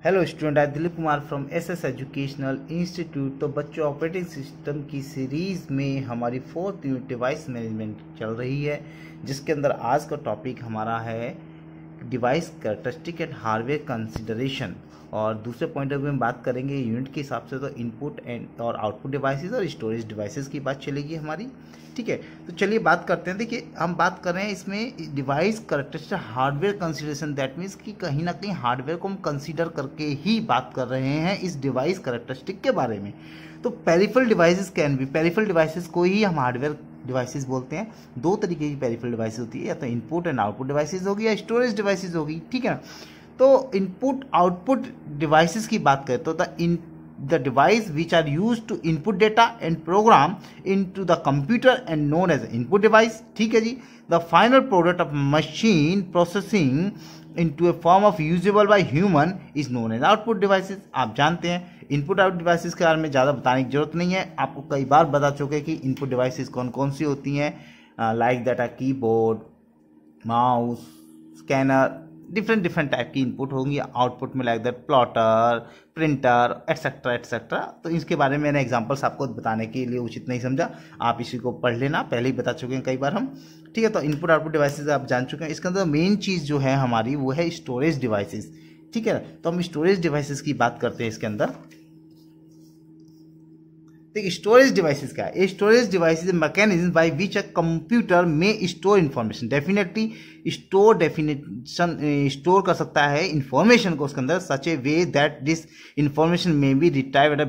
Hello student, I Dilip Kumar from SS educational institute. तो बच्चों, operating system की सीरीज़ में हमारी 4th यूनिट डिवाइस मैनेजमेंट चल रही है, जिसके अंदर आज का टॉपिक हमारा है device characteristic and hardware consideration. और दूसरे पॉइंट ऑफ व्यू में बात करेंगे यूनिट के हिसाब से, तो इनपुट एंड और आउटपुट डिवाइसेस और स्टोरेज डिवाइसेस की बात चलेगी हमारी। ठीक है, तो चलिए बात करते हैं। देखिए, हम बात कर रहे हैं इसमें device characteristic hardware consideration. That means कि कहीं ना कहीं हार्डवेयर को हम कंसीडर करके ही बात कर रहे हैं इस डिवाइस कैरेक्टरिस्टिक के बारे में। तो peripheral devices can be, peripheral devices को ही हम हार्डवेयर डिवाइसेस बोलते हैं। दो तरीके की पेरिफेरल डिवाइसेस होती है, या तो इनपुट एंड आउटपुट डिवाइसेस होगी या स्टोरेज डिवाइसेस होगी। ठीक है ना। तो इनपुट आउटपुट डिवाइसेस की बात करें तो the device which are used to input data and program into the computer and known as input device। ठीक है जी। the final product of machine processing into a form of usable by human is known as output devices। आप जानते हैं input out devices के बारे में ज़्यादा बताने की जरूरत नहीं है, आपको कई बार बता चुके कि इनपुट डिवाइसेस कौन कौन सी होती हैं। Like that uh keyboard, mouse, scanner, different type की इनपुट होंगी। आउटपुट में like that plotter, printer, etcetera etcetera. तो इसके बारे में मैंने एग्जांपल्स आपको बताने के लिए उचित नहीं समझा, आप इसी को पढ़ लेना, पहले ही बता चुके हैं कई बार हम। ठीक है, तो इनपुट आउटपुट डिवाइसेस आप जान चुके हैं। इसके अंदर मेन चीज़ जो है हमारी वो है स्टोरेज डिवाइसेस। ठीक है, तो हम स्टोरेज डिवाइसेस की बात करते हैं इसके अंदर। देखिए, स्टोरेज डिवाइसेस क्या है? Storage devices mechanism by which a computer में स्टोर इन्फॉर्मेशन। डेफिनेटली स्टोर कर सकता है इंफॉर्मेशन को उसके अंदर, such a way that this information may be retrieve at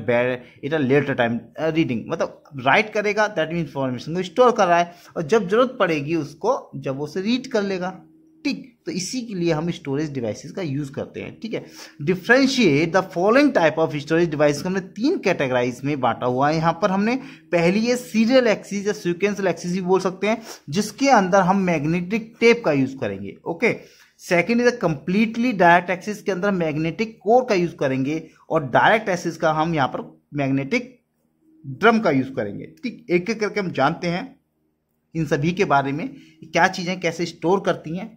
a later time reading. मतलब राइट करेगा, दैट मीन इंफॉर्मेशन को स्टोर कर रहा है, और जब जरूरत पड़ेगी उसको, जब वो उसे रीड कर लेगा। ठीक, तो इसी के लिए हम स्टोरेज डिवाइसेस का यूज करते हैं। ठीक है, differentiate the following type of storage device को हमने 3 कैटेगराइज में बांटा हुआ है। यहां पर हमने पहली है सीरियल एक्सिस या सीक्वेंशियल एक्सिस भी बोल सकते हैं, जिसके अंदर हम मैग्नेटिक टेप का यूज करेंगे। Okay, second is completely direct axis के अंदर मैग्नेटिक कोर का यूज करेंगे, और डायरेक्ट एक्सिस का हम यहां पर मैग्नेटिक ड्रम का यूज करेंगे। ठीक, एक एक करके हम जानते हैं इन सभी के बारे में, क्या चीजें कैसे स्टोर करती हैं।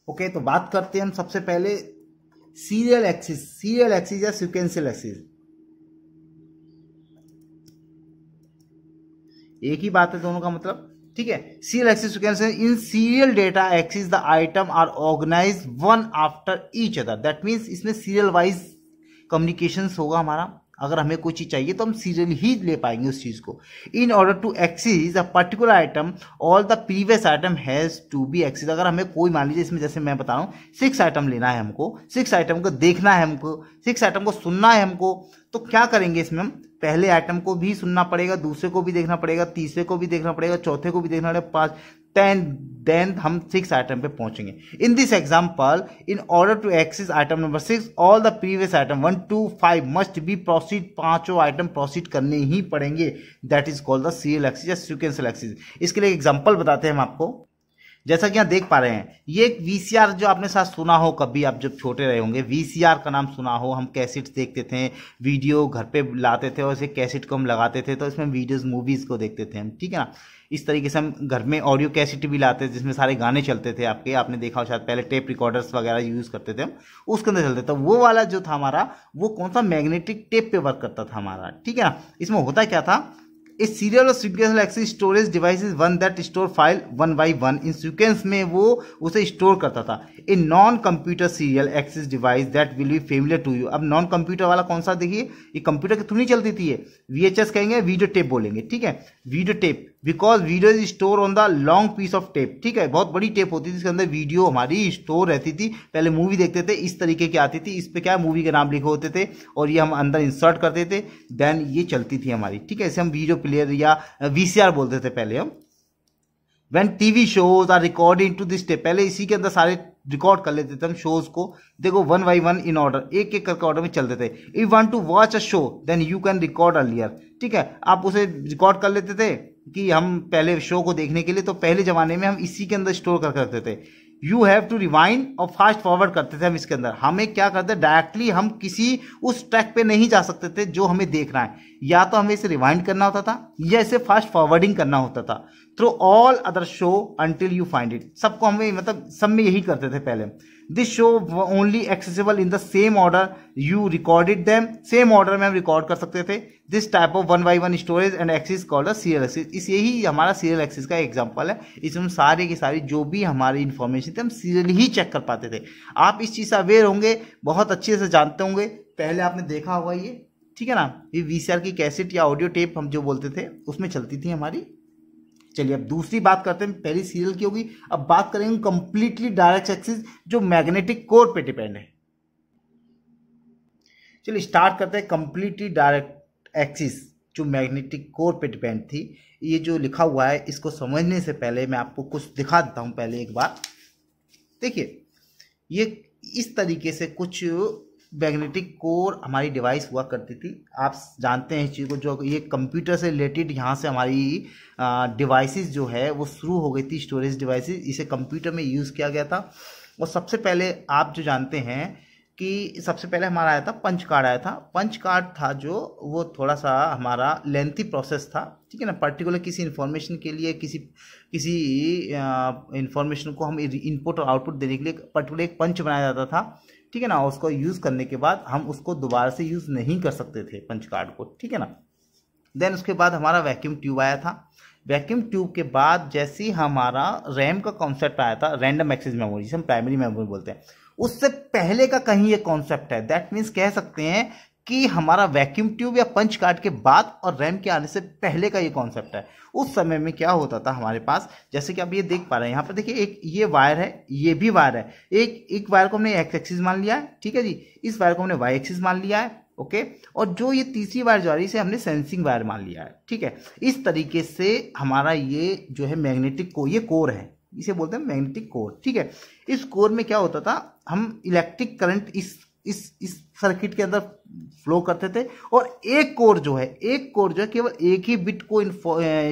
ओके, तो बात करते हैं हम सबसे पहले सीरियल एक्सिस या सीक्वेंशियल एक्सिस। एक ही बात है दोनों का मतलब। ठीक है, serial access, sequential. In serial data access the item are organize one after each other. That means इसमें सीरियल वाइज कम्युनिकेशन होगा हमारा। अगर हमें कोई चीज चाहिए तो हम सीरियल ही ले पाएंगे उस चीज को। In order to access a particular item all the previous item has to be access. अगर हमें कोई, मान लीजिए इसमें जैसे मैं बता रहा हूँ 6 आइटम लेना है हमको, 6 आइटम को देखना है हमको, 6 आइटम को सुनना है हमको, तो क्या करेंगे इसमें हम पहले आइटम को भी सुनना पड़ेगा, दूसरे को भी देखना पड़ेगा, तीसरे को भी देखना पड़ेगा, चौथे को भी देखना पड़ेगा, 5, 10, देन हम 6 आइटम पे पहुंचेंगे। In this example, in order to access item number 6 all the previous item 1 to 5 must be proceed. 5 item proceed करने ही पड़ेंगे। That is called the serial access या सीक्वेंशियल एक्सिस। इसके लिए एग्जाम्पल बताते हैं हम आपको। जैसा कि यहाँ देख पा रहे हैं, ये एक वीसीआर जो आपने साथ सुना हो कभी, आप जब छोटे रहे होंगे, वीसीआर का नाम सुना हो। हम कैसेट्स देखते थे, वीडियो घर पे लाते थे और इसे कैसेट को हम लगाते थे, तो इसमें वीडियोस मूवीज को देखते थे हम। ठीक है ना। इस तरीके से हम घर में ऑडियो कैसेट भी लाते थे, जिसमें सारे गाने चलते थे आपके, आपने देखा हो शायद, पहले टेप रिकॉर्डर्स वगैरह यूज करते थे हम, उसके अंदर चलते। तो वो वाला जो था हमारा, वो कौन सा, मैग्नेटिक टेप पे वर्क करता था हमारा। ठीक है ना। इसमें होता क्या था, ए सीरियल और sequential access storage device is one that store file one by one. In sequence में वो उसे स्टोर करता था। A non computer serial access device that will be familiar to you. अब नॉन कंप्यूटर वाला कौन सा, देखिए, ये कंप्यूटर के थ्रू नहीं चलती थी, ये वीएचएस कहेंगे, वीडियो टेप बोलेंगे। ठीक है, video tape, because video is store on the long piece of tape. ठीक है, बहुत बड़ी टेप होती थी, इसके अंदर वीडियो हमारी स्टोर रहती थी। पहले मूवी देखते थे, इस तरीके की आती थी, इस पे क्या मूवी के नाम लिखे होते थे, और ये हम अंदर इंसर्ट करते थे, देन ये चलती थी हमारी। ठीक है, इसे हम वीडियो प्लेयर या वीसीआर बोलते थे पहले हम। When TV shows are recording to this tape, पहले इसी के अंदर सारे रिकॉर्ड कर लेते थे हम शोज को। देखो, 1 by 1 इन ऑर्डर, एक एक करके ऑर्डर में चलते थे। If want to watch a show then you can record earlier. ठीक है, आप उसे रिकॉर्ड कर लेते थे कि हम पहले शो को देखने के लिए, तो पहले जमाने में हम इसी के अंदर स्टोर करके रखते थे। यू हैव टू रिवाइंड और फास्ट फॉरवर्ड करते थे हम इसके अंदर। हमें क्या करते, डायरेक्टली हम किसी उस ट्रैक पे नहीं जा सकते थे जो हमें देखना है। या तो हमें इसे रिवाइंड करना होता था या इसे फास्ट फॉरवर्डिंग करना होता था through all other show until you find it. सबको हमें मतलब सब में यही करते थे पहले। This show only accessible in the same order you recorded them, same order में हम रिकॉर्ड कर सकते थे। This type of 1x1 storage and axis called a serial axis. इस यही हमारा सीरियल एक्सिस का एग्जांपल है। इसमें सारे की सारी जो भी हमारी इंफॉर्मेशन थी हम सीरियल ही चेक कर पाते थे। आप इस चीज़ से अवेयर होंगे, बहुत अच्छे से जानते होंगे, पहले आपने देखा होगा ये, ठीक है ना। ये वीसीआर की कैसेट या ऑडियो टेप हम जो बोलते थे उसमें चलती थी हमारी। चलिए अब दूसरी बात करते हैं, पहली सीरियल की होगी, अब बात करेंगे कंप्लीटली डायरेक्ट एक्सिस जो मैग्नेटिक कोर पे डिपेंड है। चलिए स्टार्ट करते हैं कंप्लीटली डायरेक्ट एक्सिस जो मैग्नेटिक कोर पे डिपेंड थी। ये जो लिखा हुआ है इसको समझने से पहले मैं आपको कुछ दिखा देता हूं। पहले एक बार देखिए, ये इस तरीके से कुछ मैग्नेटिक कोर हमारी डिवाइस हुआ करती थी। आप जानते हैं इस चीज़ को, जो ये कंप्यूटर से रिलेटेड यहाँ से हमारी डिवाइसेस जो है वो शुरू हो गई थी, स्टोरेज डिवाइसेस। इसे कंप्यूटर में यूज़ किया गया था। और सबसे पहले आप जो जानते हैं कि सबसे पहले हमारा आया था पंच कार्ड आया था। पंच कार्ड था जो वो थोड़ा सा हमारा लेंथी प्रोसेस था, ठीक है ना। पर्टिकुलर किसी इन्फॉर्मेशन के लिए किसी इन्फॉर्मेशन को हम इनपुट और आउटपुट देने के लिए पर्टिकुलर एक पंच बनाया जाता था, ठीक है ना। उसको यूज़ करने के बाद हम उसको दोबारा से यूज़ नहीं कर सकते थे पंच कार्ड को, ठीक है ना। देन उसके बाद हमारा वैक्यूम ट्यूब आया था। वैक्यूम ट्यूब के बाद जैसे ही हमारा रैम का कॉन्सेप्ट आया था, रैंडम एक्सेस मेमोरी जिसे हम प्राइमरी मेमोरी बोलते हैं, उससे पहले का कहीं ये कॉन्सेप्ट है। दैट मीन्स कह सकते हैं कि हमारा वैक्यूम ट्यूब या पंच कार्ड के बाद और रैम के आने से पहले का ये कॉन्सेप्ट है। उस समय में क्या होता था हमारे पास, जैसे कि आप ये देख पा रहे हैं यहाँ पर, देखिए एक ये वायर है, ये भी वायर है। एक वायर को हमने एक्स एक्सिस मान लिया है, ठीक है जी। इस वायर को हमने वाई एक्सिस मान लिया है, ओके। और जो ये तीसरी वायर जो आ रही है इसे हमने सेंसिंग वायर मान लिया है, ठीक है। इस तरीके से हमारा ये जो है मैग्नेटिक कोर, ये कोर है, इसे बोलते हैं मैग्नेटिक कोर, ठीक है। इस कोर में क्या होता था, हम इलेक्ट्रिक करंट इस सर्किट के अंदर फ्लो करते थे। और एक कोर जो है केवल एक ही बिट को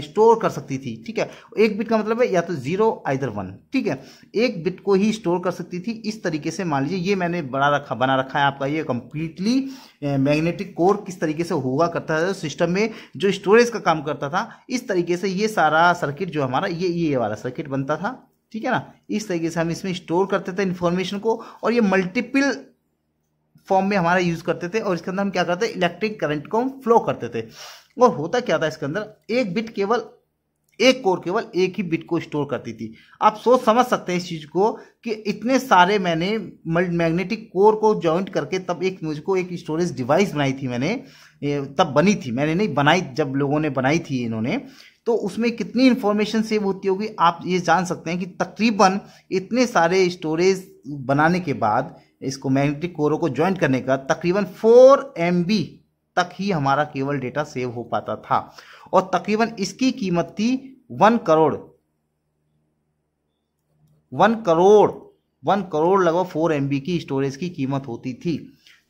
स्टोर कर सकती थी, ठीक है। एक बिट का मतलब है या तो 0 आइदर 1, ठीक है। एक बिट को ही स्टोर कर सकती थी। इस तरीके से मान लीजिए ये मैंने बना रखा है आपका ये कंप्लीटली मैग्नेटिक कोर किस तरीके से हुआ करता था सिस्टम में, जो स्टोरेज का काम करता था। इस तरीके से ये सारा सर्किट जो हमारा ये वाला सर्किट बनता था, ठीक है ना। इस तरीके से हम इसमें स्टोर करते थे इंफॉर्मेशन को, और ये मल्टीपल फॉर्म में हमारा यूज करते थे। और इसके अंदर हम क्या करते थे, इलेक्ट्रिक करंट को हम फ्लो करते थे। और होता क्या था इसके अंदर, एक कोर केवल एक ही बिट को स्टोर करती थी। आप सोच समझ सकते हैं इस चीज को कि इतने सारे मैंने मैग्नेटिक कोर को जॉइंट करके तब मुझको एक स्टोरेज डिवाइस बनाई थी मैंने, तब बनी थी, मैंने नहीं बनाई, जब लोगों ने बनाई थी इन्होंने, तो उसमें कितनी इंफॉर्मेशन सेव होती होगी आप ये जान सकते हैं कि तकरीबन इतने सारे स्टोरेज बनाने के बाद, इसको मैग्नेटिक कोरों को ज्वाइंट करने का तकरीबन 4 MB तक ही हमारा केवल डेटा सेव हो पाता था। और तकरीबन इसकी कीमत थी 1 करोड़ लगभग 4 MB की स्टोरेज की कीमत होती थी।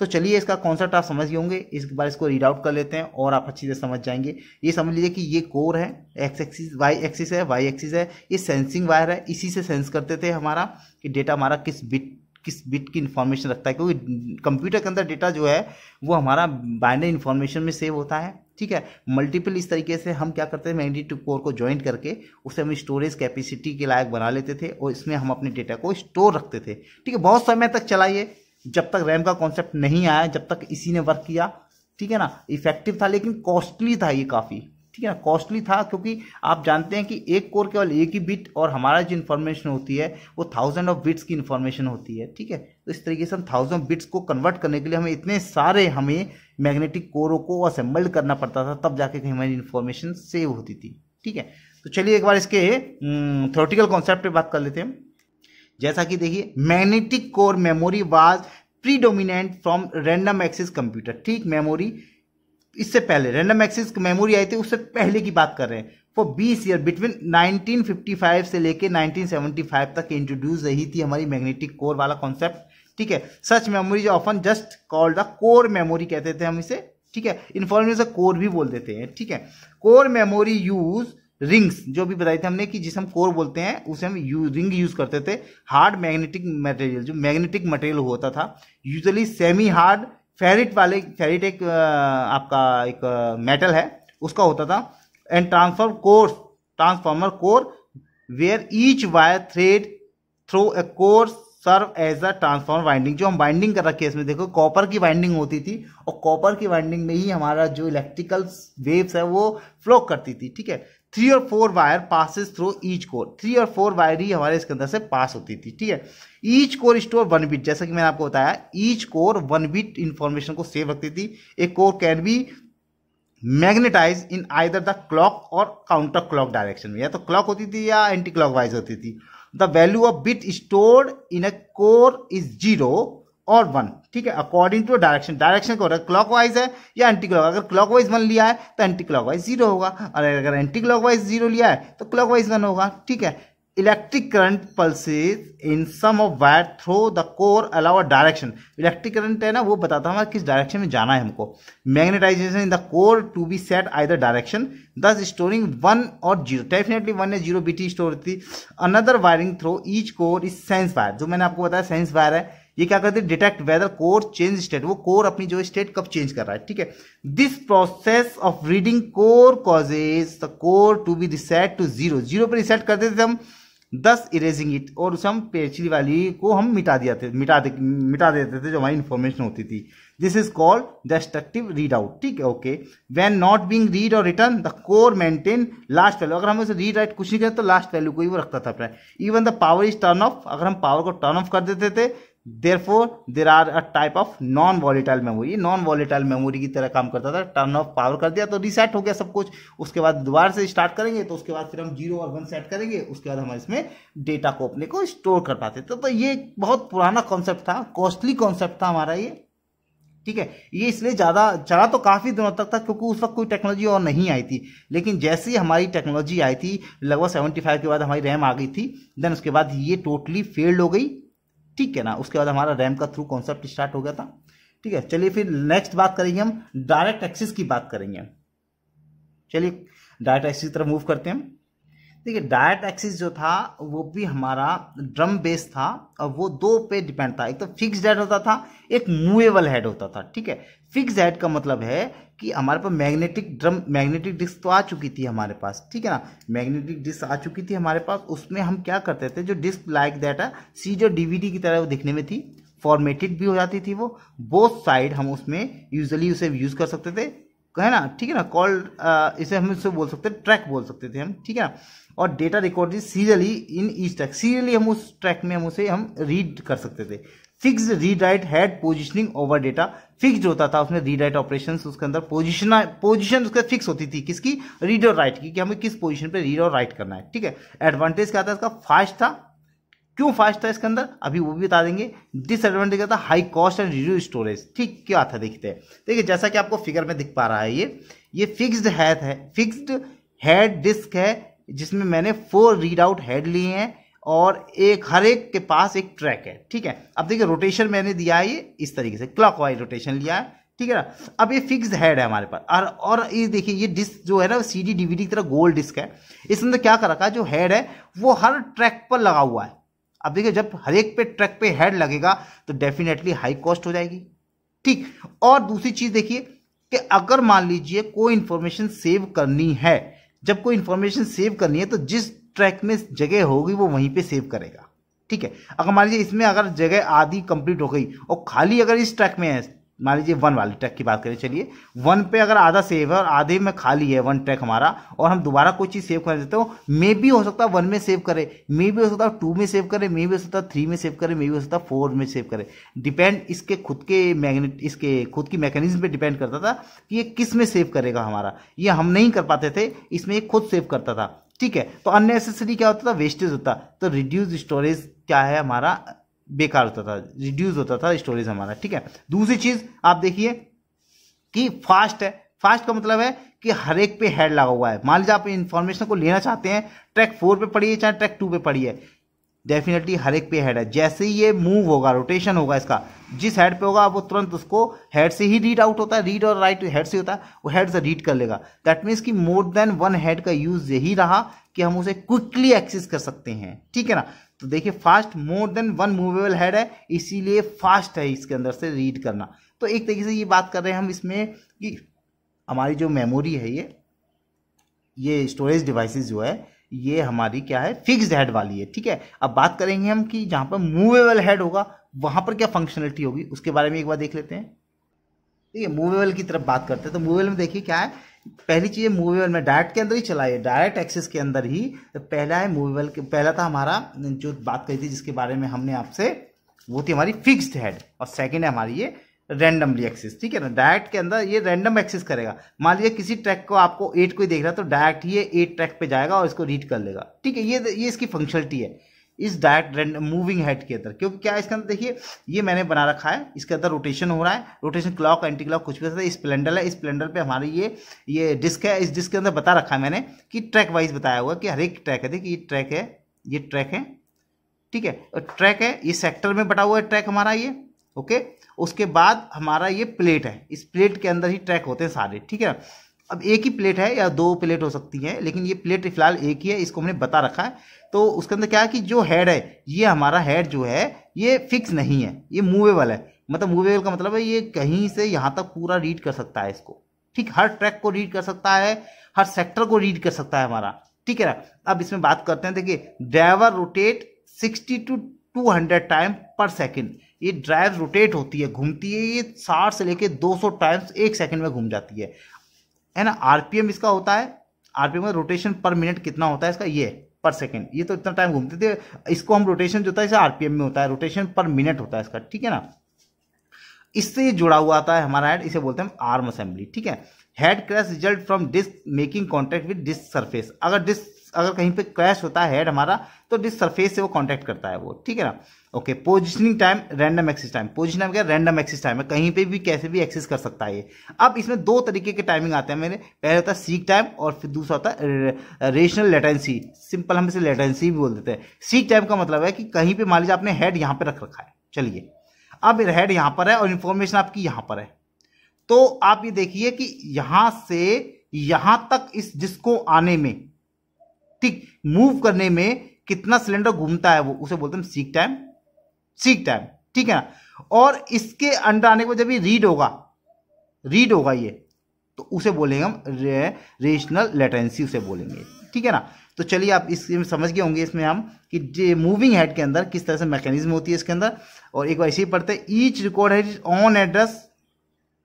तो चलिए इसका कॉन्सेप्ट आप समझ गए होंगे, इस बार इसको रीड आउट कर लेते हैं और आप अच्छी से समझ जाएंगे। ये समझ लीजिए कि ये कोर है, एक्स एक्सिस वाई एक्सिस है, वाई एक्सिस है, ये सेंसिंग वायर है। इसी से सेंस करते थे हमारा कि डेटा हमारा किस बिट की इंफॉर्मेशन रखता है, क्योंकि कंप्यूटर के अंदर डेटा जो है वो हमारा बाइनरी इंफॉर्मेशन में सेव होता है, ठीक है। मल्टीपल इस तरीके से हम क्या करते हैं, मैग्नेटिक कोर को ज्वाइंट करके उसे हम स्टोरेज कैपेसिटी के लायक बना लेते थे और इसमें हम अपने डेटा को स्टोर रखते थे, ठीक है। बहुत समय तक चला ये, जब तक रैम का कॉन्सेप्ट नहीं आया, जब तक इसी ने वर्क किया, ठीक है ना। इफेक्टिव था लेकिन कॉस्टली था ये काफ़ी, ठीक है ना। कॉस्टली था क्योंकि आप जानते हैं कि एक कोर केवल एक ही बिट, और हमारा जो इन्फॉर्मेशन होती है वो 1000 ऑफ बिट्स की इन्फॉर्मेशन होती है, ठीक है। तो इस तरीके से हम 1000 बिट्स को कन्वर्ट करने के लिए हमें इतने सारे मैग्नेटिक कोरों को असेंबल्ड करना पड़ता था, तब जाके कहीं हमारी इन्फॉर्मेशन सेव होती थी, ठीक है। तो चलिए एक बार इसके थ्योरेटिकल कॉन्सेप्ट पे बात कर लेते हैं। जैसा कि देखिए, magnetic core memory was predominant from random access computer, ठीक। मेमोरी इससे पहले रैंडम एक्सेस मेमोरी आई थी, उससे पहले की बात कर रहे हैं। फॉर 20 ईयर बिटवीन 1955 से लेके 1975 तक इंट्रोड्यूस रही थी हमारी मैग्नेटिक कोर वाला कॉन्सेप्ट, ठीक है। सच मेमोरी जो often just called the core memory कहते थे हम इसे, ठीक है। इन्फॉर्मेशन कोर भी बोल देते हैं, ठीक है। कोर मेमोरी यूज रिंग्स, जो भी बताई थे हमने कि जिसे हम कोर बोलते हैं उसे हम रिंग यूज करते थे। हार्ड मैग्नेटिक मटेरियल, जो मैग्नेटिक मटेरियल होता था, यूजुअली सेमी हार्ड फेरिट एक आपका एक मेटल है, उसका होता था। And transformer core where each wire thread through a core serve as a transformer winding. जो हम वाइंडिंग कर रखी है इसमें देखो, कॉपर की वाइंडिंग होती थी और कॉपर की वाइंडिंग में ही हमारा जो इलेक्ट्रिकल वेव्स है वो फ्लो करती थी, ठीक है। 3 और 4 wire passes through each core, 3 और 4 वायर ही हमारे इसके अंदर से पास होती थी, ठीक है। ईच कोर स्टोर 1 बिट, जैसा कि मैंने आपको बताया, ईच कोर 1 बिट इंफॉर्मेशन को सेव रखती थी। एक core can be magnetize in either the clock और काउंटर क्लॉक डायरेक्शन में, या तो क्लॉक होती थी या एंटी क्लॉकवाइज होती थी। The value of bit stored in a core is 0 और 1, ठीक है, अकॉर्डिंग टू डायरेक्शन को क्लॉकवाइज है या एंटी क्लॉक। अगर क्लॉकवाइज 1 लिया है तो एंटी क्लॉकवाइज 0 होगा, और अगर एंटी क्लॉकवाइज 0 लिया है तो क्लॉकवाइज 1 होगा, ठीक है। Electric current pulses in some of wire through the core allow a direction. Electric current है ना, वो बताता हमारा किस डायरेक्शन में जाना है हमको। Magnetization in the core to be set either direction, thus storing 1 और 0, डेफिनेटली 1 या 0 बिट स्टोर होती। Another wiring through each core is sense wire, जो मैंने आपको बताया सेंस वायर है। ये क्या करते हैं, detect whether core change state, वो कोर अपनी जो स्टेट कब चेंज कर रहा है, ठीक है। This process of reading core causes the core to be reset to 0 पे रिसेट कर देते थे हम, दस इरेजिंग इट, और उस हम पिछली वाली को हम मिटा देते थे जो हमारी इंफॉर्मेशन होती थी। This is called destructive read out, ठीक है, okay. When not being read or return the core maintain last value. अगर हम उसे रीड राइट कुछ नहीं करते तो लास्ट वैल्यू को ही वो रखता था अपना। Even the power is turn off, अगर हम पावर को टर्न ऑफ कर देते थे, therefore there are a type of non volatile memory. Non volatile memory की तरह काम करता था। टर्न ऑफ पावर कर दिया तो रीसेट हो गया सब कुछ, उसके बाद दोबारा से स्टार्ट करेंगे तो उसके बाद फिर हम 0 और 1 सेट करेंगे, उसके बाद हम इसमें डेटा को अपने को स्टोर कर पाते। तो ये बहुत पुराना कॉन्सेप्ट था, कॉस्टली कॉन्सेप्ट था हमारा ये, ठीक है। ये इसलिए ज़्यादा चला तो काफ़ी दिनों तक था क्योंकि उस वक्त कोई टेक्नोलॉजी और नहीं आई थी। लेकिन जैसे ही हमारी टेक्नोलॉजी आई थी, लगभग 75 के बाद हमारी रैम आ गई थी, देन उसके बाद ये टोटली फेल्ड हो गई, ठीक है ना। उसके बाद हमारा रैम का थ्रू कॉन्सेप्ट स्टार्ट हो गया था, ठीक है। चलिए फिर नेक्स्ट बात करेंगे, हम डायरेक्ट एक्सेस की बात करेंगे। चलिए डायरेक्ट एक्सेस की तरफ मूव करते हैं। देखिए डायरेक्ट एक्सेस जो था वो भी हमारा ड्रम बेस था, और वो 2 पे डिपेंड था। एक तो फिक्स्ड हेड होता था, एक मूवेबल हेड होता था, ठीक है। फिक्स्ड हेड का मतलब है कि हमारे पास मैग्नेटिक डिस्क तो आ चुकी थी हमारे पास, ठीक है ना। मैग्नेटिक डिस्क आ चुकी थी हमारे पास, उसमें हम क्या करते थे, जो डिस्क लाइक दैट है सी, जो डीवीडी की तरह वो दिखने में थी, फॉर्मेटेड भी हो जाती थी वो, बोथ साइड हम उसमें यूजुअली उसे यूज कर सकते थे, है ना, ठीक है ना। कॉल्ड इसे हम इससे बोल सकते थे, ट्रैक बोल सकते थे हम, ठीक है ना। और data record serially in each track, serially हम उस ट्रैक में हम रीड कर सकते थे। Fixed read write had positioning over data, fixed होता था उसमें रीड राइट ऑपरेशंस, उसके अंदर पोजीशन उसके फिक्स होती थी, किसकी, रीड और राइट की, कि हमें किस पोजीशन पे रीड और राइट करना है, ठीक है। एडवांटेज क्या था इसका, फास्ट था। क्यों फास्ट था इसके अंदर, अभी वो भी बता देंगे। डिसएडवांटेज क्या था, high cost and reduce storage, ठीक, क्या था देखते हैं। देखिए जैसा कि आपको फिगर में दिख पा रहा है, ये फिक्स्ड हेड डिस्क है, जिसमें मैंने 4 रीड आउट हेड लिए हैं, और हर एक के पास एक ट्रैक है, ठीक है। अब देखिए रोटेशन मैंने दिया है ये इस तरीके से, क्लॉकवाइज रोटेशन लिया है, ठीक है ना। अब ये फिक्स्ड हेड है हमारे पास, और ये देखिए ये डिस्क जो है ना, CD DVD की तरह गोल डिस्क है। इसके अंदर क्या कर रखा है, जो हेड है वो हर ट्रैक पर लगा हुआ है। अब देखिए जब हर एक पे ट्रैक पे हेड लगेगा तो डेफिनेटली हाई कॉस्ट हो जाएगी, ठीक। और दूसरी चीज देखिए कि अगर मान लीजिए कोई इंफॉर्मेशन सेव करनी है, जब कोई इंफॉर्मेशन सेव करनी है तो जिस ट्रैक में जगह होगी वो वहीं पे सेव करेगा, ठीक है। अगर मान लीजिए इसमें अगर जगह आधी कंप्लीट हो गई और खाली अगर इस ट्रैक में है, मान लीजिए 1 वाले ट्रैक की बात करें, चलिए 1 पे अगर आधा सेव है और आधे में खाली है 1 ट्रैक हमारा, और हम दोबारा कोई चीज सेव कर देते हो, मे भी हो सकता है 1 में सेव करे, मे भी हो सकता है 2 में सेव करे, मे भी हो सकता है 3 में सेव करे, मे भी हो सकता है 4 में सेव करे। डिपेंड इसके खुद की मैकेनिज्म पे डिपेंड करता था कि ये किस में सेव करेगा हमारा। ये हम नहीं कर पाते थे, इसमें ये खुद सेव करता था, ठीक है। तो अननेसेसरी क्या होता था, वेस्टेज होता। तो रिड्यूस स्टोरेज क्या है हमारा, बेकार होता था, रिड्यूस होता था स्टोरेज हमारा, ठीक है। दूसरी चीज आप देखिए कि फास्ट है। फास्ट का मतलब है कि हर एक पे हेड लगा हुआ है। मान लीजिए आप इंफॉर्मेशन को लेना चाहते हैं, ट्रैक 4 पे पड़ी है चाहे ट्रैक 2 पे पड़ी है, डेफिनेटली हर एक पे हेड है। जैसे ही ये मूव होगा, रोटेशन होगा इसका, जिस हेड पे होगा वो तुरंत उसको हेड से ही रीड आउट होता है, रीड और राइट हेड से होता है, वो हेड से रीड कर लेगा। दैट मीन्स कि मोर देन 1 हेड का यूज यही रहा कि हम उसे क्विकली एक्सेस कर सकते हैं, ठीक है ना। तो देखिए fast, more than 1 movable head है, इसीलिए फास्ट है इसके अंदर से रीड करना। तो एक तरीके से ये बात कर रहे हैं हम इसमें कि हमारी जो मेमोरी है ये स्टोरेज डिवाइसेस जो है ये हमारी क्या है, फिक्स्ड हेड वाली है। ठीक है, अब बात करेंगे हम कि जहां पर मूवेबल हेड होगा वहां पर क्या फंक्शनलिटी होगी, उसके बारे में एक बार देख लेते हैं। ठीक है, मूवेबल की तरफ बात करते हैं। तो मूवेबल में देखिए क्या है, पहली चीज है मूवेबल में डायरेक्ट के अंदर ही चला है, डायरेक्ट एक्सेस के अंदर ही। तो पहला है मूवेबल के, पहला था हमारा जो बात करी थी जिसके बारे में हमने आपसे, वो थी हमारी फिक्स्ड हेड, और सेकंड है हमारी ये रैंडमली एक्सेस। ठीक है ना, डायरेक्ट के अंदर ये रैंडम एक्सेस करेगा। मान लीजिए किसी ट्रैक को आपको 8 को ही देख रहा है तो डायरेक्ट ये 8 ट्रैक पे जाएगा और इसको रीड कर लेगा। ठीक है, ये इसकी फंक्शनलिटी है इस डायरेक्ट मूविंग हेड के अंदर। क्योंकि क्या है इसके अंदर देखिए, ये मैंने बना रखा है, इसके अंदर रोटेशन हो रहा है, रोटेशन क्लॉक एंटी क्लॉक कुछ भी हो सकता है। स्प्लेंडर है, स्प्लेंडर पे हमारी ये डिस्क है, इस डिस्क के अंदर बता रखा है मैंने कि ट्रैक वाइज बताया हुआ कि हर एक ट्रैक है। देखिए ये ट्रैक है। ठीक है, ट्रैक है, ये सेक्टर में बटा हुआ है ट्रैक हमारा ये। ओके, उसके बाद हमारा ये प्लेट है, इस प्लेट के अंदर ही ट्रैक होते हैं सारे। ठीक है, अब एक ही प्लेट है या 2 प्लेट हो सकती है, लेकिन ये प्लेट फिलहाल एक ही है, इसको हमने बता रखा है। तो उसके अंदर क्या है कि जो हेड है, ये हमारा हेड जो है ये फिक्स नहीं है, ये मूवेबल है। मतलब मूवेबल का मतलब है ये कहीं से यहाँ तक पूरा रीड कर सकता है इसको। ठीक, हर ट्रैक को रीड कर सकता है, हर सेक्टर को रीड कर सकता है हमारा। ठीक है ना, अब इसमें बात करते हैं। देखिए ड्राइवर रोटेट 60 to 200 टाइम पर सेकेंड। ये ड्राइव रोटेट होती है, घूमती है, ये 60 से लेके 200 टाइम्स 1 सेकंड में घूम जाती है ना। आरपीएम इसका होता है, आरपीएम में रोटेशन पर मिनट कितना होता है इसका, ये पर सेकंड, ये तो इतना टाइम घूमते थे। इसको हम रोटेशन जो होता है इसे आरपीएम में होता है, रोटेशन पर मिनट होता है इसका। ठीक है ना, इससे ये जुड़ा हुआ आता है हमारा हेड, इसे बोलते हैं आर्म असेंबली। ठीक है, head crash result from disk making contact with disk surface. अगर कहीं पे क्रैश होता है हेड हमारा तो डिस्क सरफेस से वो कांटेक्ट करता है वो। ठीक है ना। Okay, positioning time, random access time. Position time क्या, रैंडम एक्सेस टाइम है, कहीं पे भी कैसे भी एक्सेस कर सकता है ये। अब इसमें 2 तरीके के टाइमिंग आते हैं मेरे, पहले होता है सीक टाइम और फिर दूसरा होता है रेशनल लेटेंसी। सिंपल हम इसे लेटेंसी भी बोल देते हैं। सीक टाइम का मतलब है कि कहीं पे मान लीजिए आपने हेड यहाँ पे रख रखा है, चलिए अब हेड यहाँ पर है और इन्फॉर्मेशन आपकी यहाँ पर है, तो आप ये देखिए कि यहां से यहां तक इस डिस्क को आने में, ठीक, मूव करने में कितना सिलेंडर घूमता है वो, उसे बोलते हैं सीक टाइम। ठीक है ना। और इसके अंडर आने के बाद जब ये रीड होगा ये, तो उसे बोलेंगे हम रेशनल लेटेंसी उसे बोलेंगे। ठीक है ना। तो चलिए आप इसमें समझ गए होंगे इसमें हम कि मूविंग हेड के अंदर किस तरह से मैकेनिज्म होती है इसके अंदर। और एक बार ऐसे ही पढ़ते हैं, each record has its own address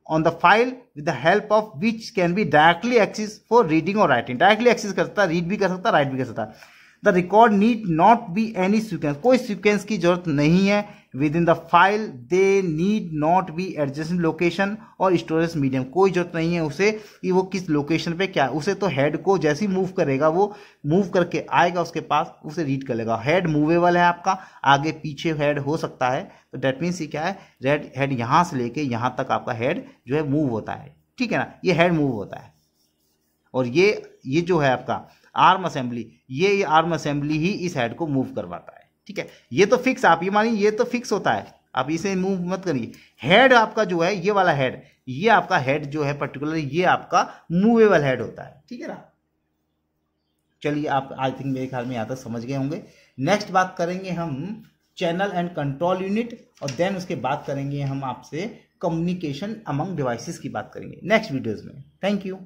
on the file with the help of which can be directly accessed for reading or writing। Directly access कर सकता है, रीड भी कर सकता है, राइट भी कर सकता है। The record need not be any sequence, कोई सीक्वेंस की जरूरत नहीं है। With in the file they need not be adjusted location और स्टोरेज मीडियम, कोई जरूरत नहीं है उसे कि वो किस लोकेशन पे क्या, उसे तो हेड को जैसे ही मूव करेगा वो मूव करके आएगा उसके पास, उसे रीड कर लेगा। हेड मूवेबल है आपका, आगे पीछे हेड हो सकता है, तो डेट मीन्स ये क्या है, हेड यहाँ से लेके यहाँ तक आपका हेड जो है मूव होता है। ठीक है ना, ये हेड मूव होता है। और ये जो है आपका आर्म असेंबली, ये आर्म असेंबली ही इस हेड को मूव करवाता है। ठीक है, ये तो फिक्स, आप ये मानिए ये तो फिक्स होता है, आप इसे मूव मत करिए। हेड आपका जो है, ये वाला हेड, ये आपका हेड जो है पर्टिकुलर, ये आपका मूवेबल हेड होता है। ठीक है ना। चलिए आप आई थिंक मेरे ख्याल में यहाँ तक समझ गए होंगे। नेक्स्ट बात करेंगे हम चैनल एंड कंट्रोल यूनिट, और देन उसके बाद करेंगे हम आपसे कम्युनिकेशन अमंग डिवाइसेस की बात करेंगे नेक्स्ट वीडियोज में। Thank you.